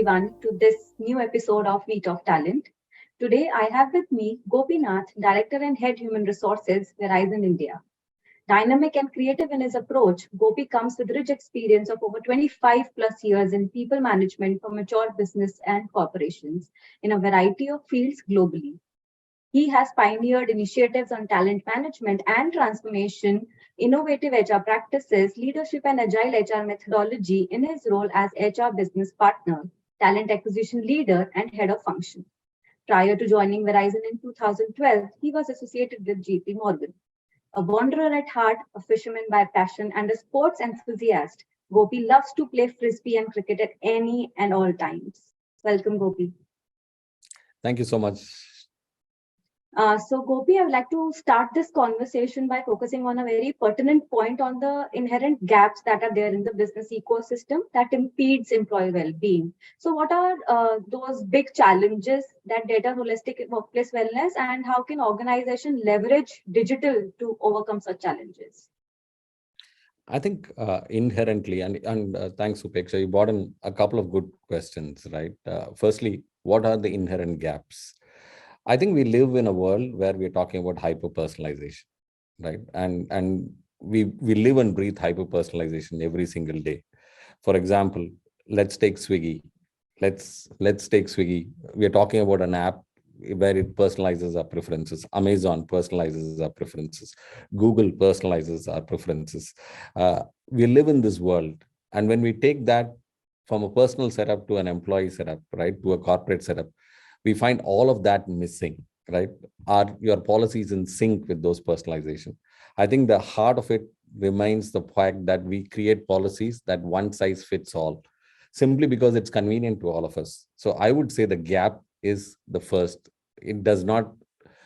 everyone to this new episode of Meet of Talent. Today I have with me Gopinath, Director and Head Human Resources, Verizon India. Dynamic and creative in his approach, Gopi comes with rich experience of over 25 plus years in people management for mature business and corporations in a variety of fields globally. He has pioneered initiatives on talent management and transformation, innovative HR practices, leadership and agile HR methodology in his role as HR business partner, talent acquisition leader, and head of function. Prior to joining Verizon in 2012, he was associated with JP Morgan. A wanderer at heart, a fisherman by passion, and a sports enthusiast, Gopi loves to play frisbee and cricket at any and all times. Welcome, Gopi. Thank you so much. So, Gopi, I would like to start this conversation by focusing on a very pertinent point on the inherent gaps that are there in the business ecosystem that impedes employee well-being. So, what are those big challenges that data holistic workplace wellness, and how can organization leverage digital to overcome such challenges? I think inherently, and thanks, Upeksha, you brought in a couple of good questions, right? Firstly, what are the inherent gaps? I think we live in a world where we're talking about hyper personalization, right? And we live and breathe hyper personalization every single day. For example, let's take Swiggy. Let's take Swiggy. We are talking about an app where it personalizes our preferences. Amazon personalizes our preferences. Google personalizes our preferences. We live in this world, and when we take that from a personal setup to an employee setup, right, to a corporate setup, we find all of that missing, right? Are your policies in sync with those personalization? I think the heart of it remains the fact that we create policies that one size fits all, simply because it's convenient to all of us. So I would say the gap is the first. It does not,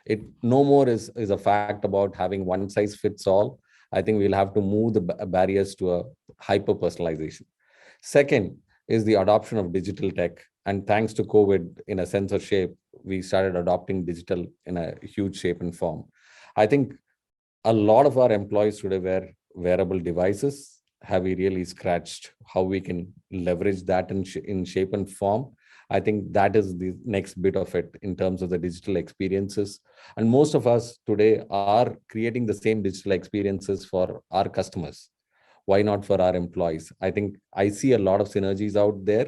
it no more is a fact about having one size fits all. I think we'll have to move the barriers to a hyper personalization. Second is the adoption of digital tech. And thanks to COVID, in a sense of shape, we started adopting digital in a huge shape and form. I think a lot of our employees today wear wearable devices. Have we really scratched how we can leverage that in shape and form? I think that is the next bit of it in terms of the digital experiences. And most of us today are creating the same digital experiences for our customers. Why not for our employees? I think I see a lot of synergies out there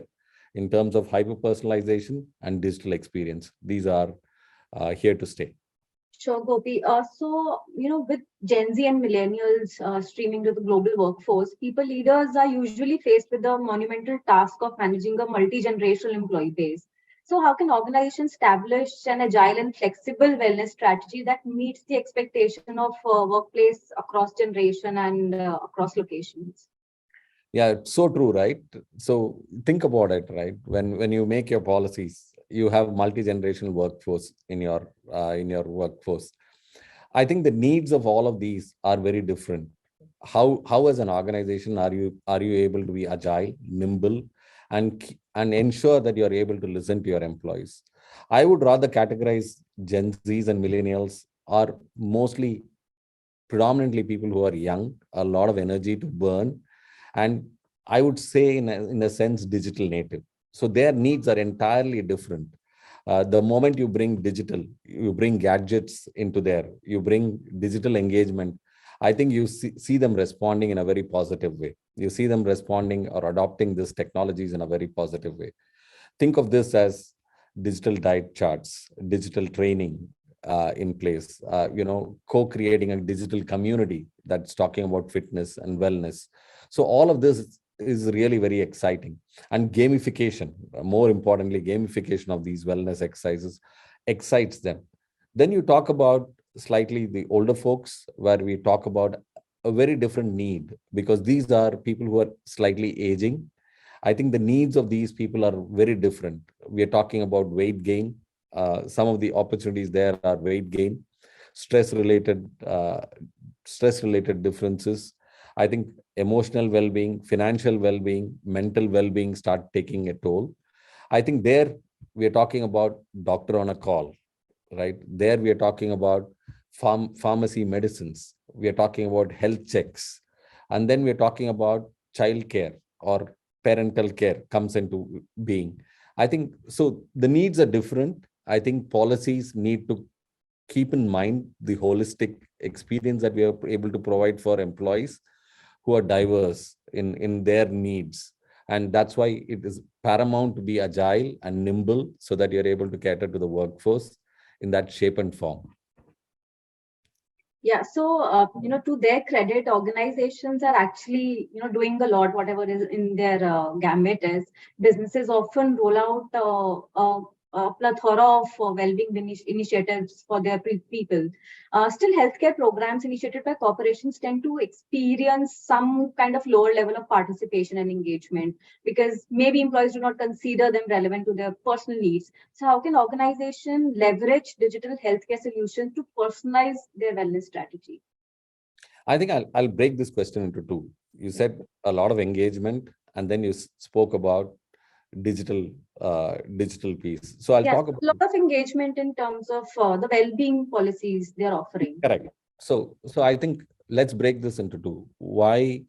in terms of hyper personalization and digital experience. These are here to stay. Sure, Gopi. With Gen Z and millennials streaming to the global workforce, people leaders are usually faced with the monumental task of managing a multi-generational employee base. So, how can organizations establish an agile and flexible wellness strategy that meets the expectation of workplace across generation and across locations? Yeah, it's so true, right? So think about it, right? When you make your policies, you have multi-generational workforce in your workforce. I think the needs of all of these are very different. How as an organization are you able to be agile, nimble, and ensure that you're able to listen to your employees? I would rather categorize Gen Zs and millennials are mostly predominantly people who are young, a lot of energy to burn, and I would say in a sense digital native. So their needs are entirely different. The moment you bring digital, you bring gadgets into there, you bring digital engagement, I think you see them responding in a very positive way. You see them responding or adopting these technologies in a very positive way. Think of this as digital diet charts, digital training in place, co-creating a digital community that's talking about fitness and wellness. So all of this is really very exciting. And gamification, more importantly, gamification of these wellness exercises excites them. Then you talk about slightly the older folks, where we talk about a very different need, because these are people who are slightly aging. I think the needs of these people are very different. We are talking about weight gain. Some of the opportunities there are weight gain, stress related differences. I think emotional well-being, financial well-being, mental well-being start taking a toll. I think there we are talking about doctor on a call, right? There we are talking about pharmacy medicines. We are talking about health checks. And then we are talking about child care or parental care comes into being. I think so. The needs are different. I think policies need to keep in mind the holistic experience that we are able to provide for employees who are diverse in their needs. And that's why it is paramount to be agile and nimble so that you're able to cater to the workforce in that shape and form. Yeah, so to their credit, organizations are actually doing a lot, whatever is in their gambit is. Businesses often roll out a plethora of well-being initiatives for their people. Still, healthcare programs initiated by corporations tend to experience some kind of lower level of participation and engagement because maybe employees do not consider them relevant to their personal needs. So how can organization leverage digital healthcare solutions to personalize their wellness strategy? I think I'll break this question into two. You said a lot of engagement, and then you spoke about digital digital piece. So I'll Yes, talk about. a lot of engagement in terms of the well-being policies they're offering. Correct. So I think let's break this into two. Why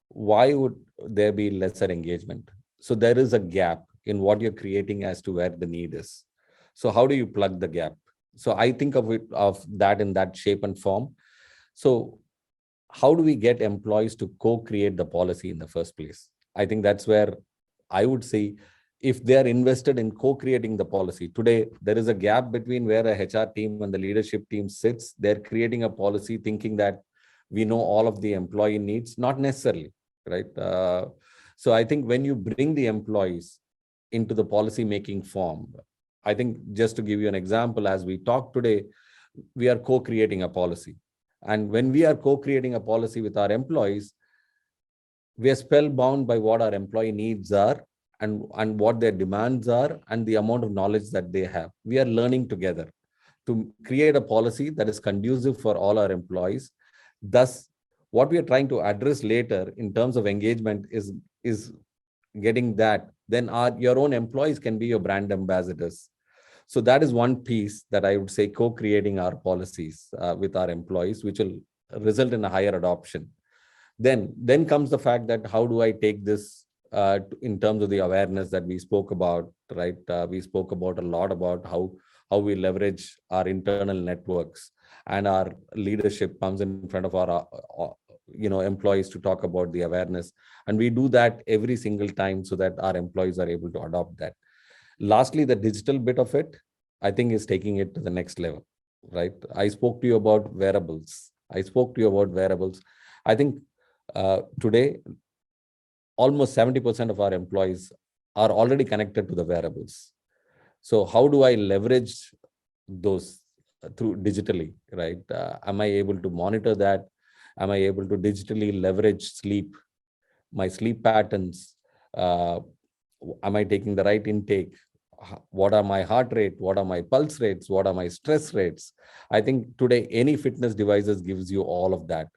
would there be lesser engagement? So there is a gap in what you're creating as to where the need is. So how do you plug the gap? So I think of that in that shape and form. So how do we get employees to co-create the policy in the first place? I think that's where I would say, if they are invested in co-creating the policy today, there is a gap between where a HR team and the leadership team sits. They're creating a policy thinking that we know all of the employee needs, not necessarily, right? So I think when you bring the employees into the policy making form, I think, just to give you an example, as we talk today, we are co-creating a policy. And when we are co-creating a policy with our employees, we are spellbound by what our employee needs are, and what their demands are, and the amount of knowledge that they have. We are learning together to create a policy that is conducive for all our employees. Thus, what we are trying to address later in terms of engagement is getting that. Then your own employees can be your brand ambassadors. So that is one piece that I would say, co-creating our policies with our employees, which will result in a higher adoption. Then comes the fact that how do I take this in terms of the awareness that we spoke about, right? We spoke about a lot about how we leverage our internal networks, and our leadership comes in front of our employees to talk about the awareness, and we do that every single time so that our employees are able to adopt that. Lastly, the digital bit of it, I think, is taking it to the next level, right? I spoke to you about wearables. I think today, almost 70% of our employees are already connected to the wearables. So how do I leverage those through digitally, right? Am I able to monitor that? Am I able to digitally leverage my sleep patterns? Am I taking the right intake? What are my heart rate? What are my pulse rates? What are my stress rates? I think today any fitness devices gives you all of that.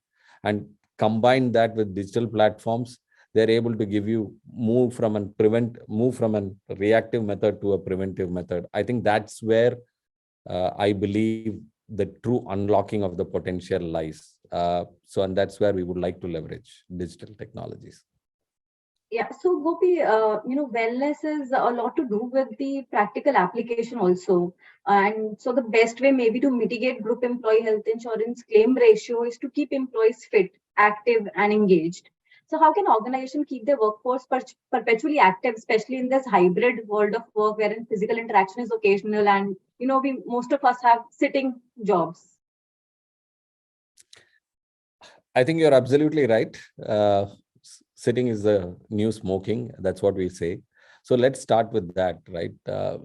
And combine that with digital platforms, they're able to give you move from a reactive method to a preventive method. I think that's where I believe the true unlocking of the potential lies. And that's where we would like to leverage digital technologies. Yeah, so Gopi, wellness is a lot to do with the practical application also. And so the best way maybe to mitigate group employee health insurance claim ratio is to keep employees fit, active, and engaged. So how can organization keep their workforce perpetually active, especially in this hybrid world of work wherein physical interaction is occasional and, we most of us have sitting jobs? I think you're absolutely right. Sitting is the new smoking. That's what we say. So let's start with that, right?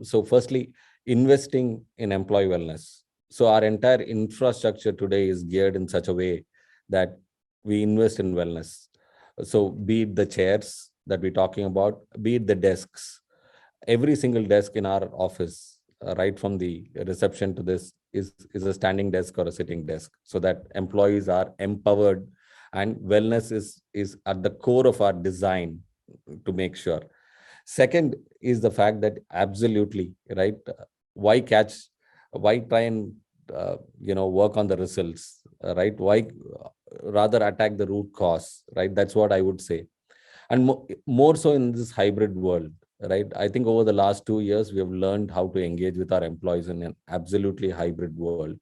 So firstly, investing in employee wellness. So our entire infrastructure today is geared in such a way that we invest in wellness. So be it the chairs that we're talking about, be it the desks, every single desk in our office, right from the reception to this, is a standing desk or a sitting desk, so that employees are empowered, and wellness is at the core of our design to make sure. Second is the fact that absolutely right. Why catch? Why try and work on the results? Right? Why rather attack the root cause? Right? That's what I would say. And more so in this hybrid world, right? I think over the last 2 years, we have learned how to engage with our employees in an absolutely hybrid world.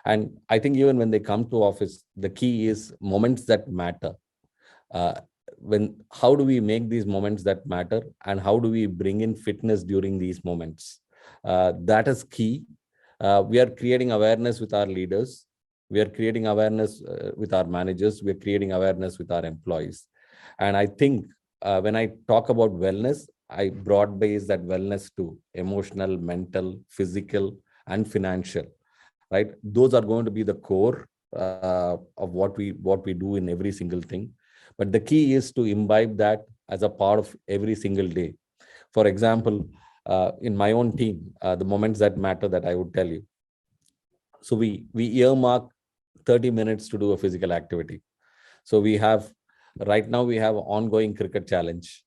And I think even when they come to office, the key is moments that matter. uh, when How do we make these moments that matter, and how do we bring in fitness during these moments? That is key. We are creating awareness with our leaders, we are creating awareness with our managers, we are creating awareness with our employees. And I think when I talk about wellness, I broad base that wellness to emotional, mental, physical, and financial, right? Those are going to be the core of what we do in every single thing. But the key is to imbibe that as a part of every single day. For example, in my own team, the moments that matter that I would tell you. So we earmark 30 minutes to do a physical activity. So we have right now we have ongoing cricket challenge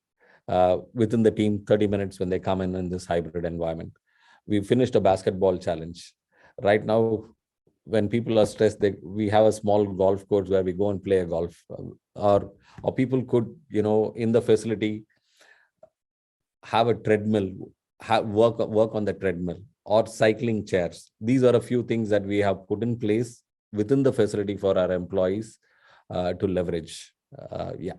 within the team, 30 minutes when they come in this hybrid environment. We finished a basketball challenge. Right now, when people are stressed, we have a small golf course where we go and play a golf, or people could, in the facility, have a treadmill, work on the treadmill, or cycling chairs. These are a few things that we have put in place within the facility for our employees to leverage. Yeah.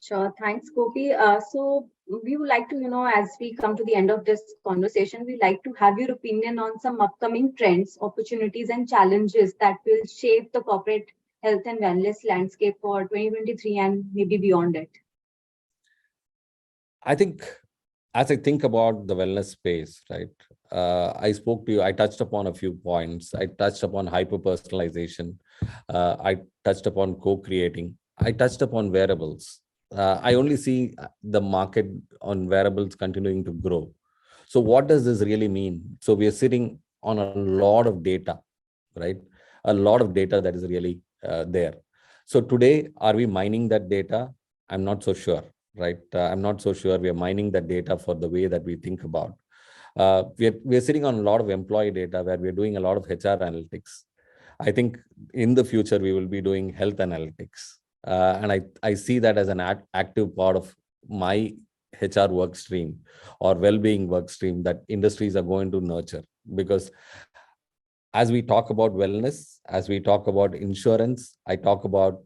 Sure. Thanks, Gopi. So we would like to, as we come to the end of this conversation, we'd like to have your opinion on some upcoming trends, opportunities, and challenges that will shape the corporate health and wellness landscape for 2023 and maybe beyond it. I think as I think about the wellness space, right? I spoke to you. I touched upon a few points. I touched upon hyper personalization. I touched upon co-creating. I touched upon wearables. I only see the market on wearables continuing to grow. So, what does this really mean? So, we are sitting on a lot of data, right? A lot of data that is really there. So, today, are we mining that data? I'm not so sure, right? I'm not so sure we are mining that data for the way that we think about. We're sitting on a lot of employee data where we're doing a lot of HR analytics. I think in the future we will be doing health analytics, and I see that as an active part of my HR work stream or well-being work stream that industries are going to nurture. Because as we talk about wellness, as we talk about insurance, I talk about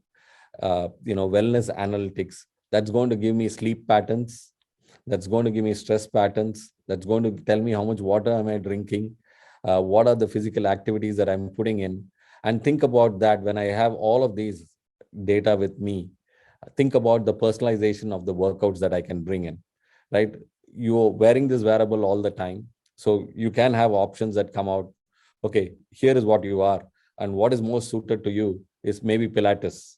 wellness analytics. That's going to give me sleep patterns, that's going to give me stress patterns, that's going to tell me how much water am I drinking, what are the physical activities that I'm putting in. And think about that when I have all of these data with me. Think about the personalization of the workouts that I can bring in, right? You're wearing this wearable all the time, so you can have options that come out. Okay, here is what you are, and what is most suited to you is maybe Pilates,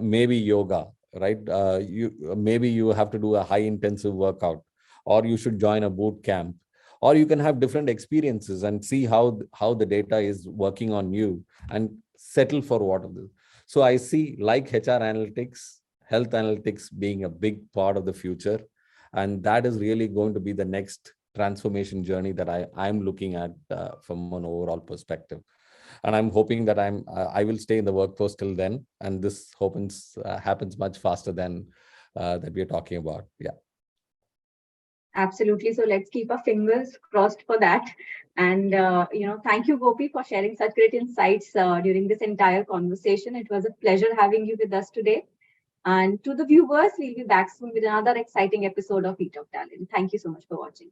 maybe yoga, right? You maybe you have to do a high intensive workout, or you should join a boot camp, or you can have different experiences and see how the data is working on you and settle for what it is. So I see like HR analytics, health analytics being a big part of the future, and that is really going to be the next transformation journey that I'm looking at from an overall perspective. And I'm hoping that I will stay in the workforce till then, and this happens much faster than that we are talking about. Yeah. Absolutely. So let's keep our fingers crossed for that. And, thank you, Gopi, for sharing such great insights during this entire conversation. It was a pleasure having you with us today. And to the viewers, we'll be back soon with another exciting episode of Eat of Talent. Thank you so much for watching.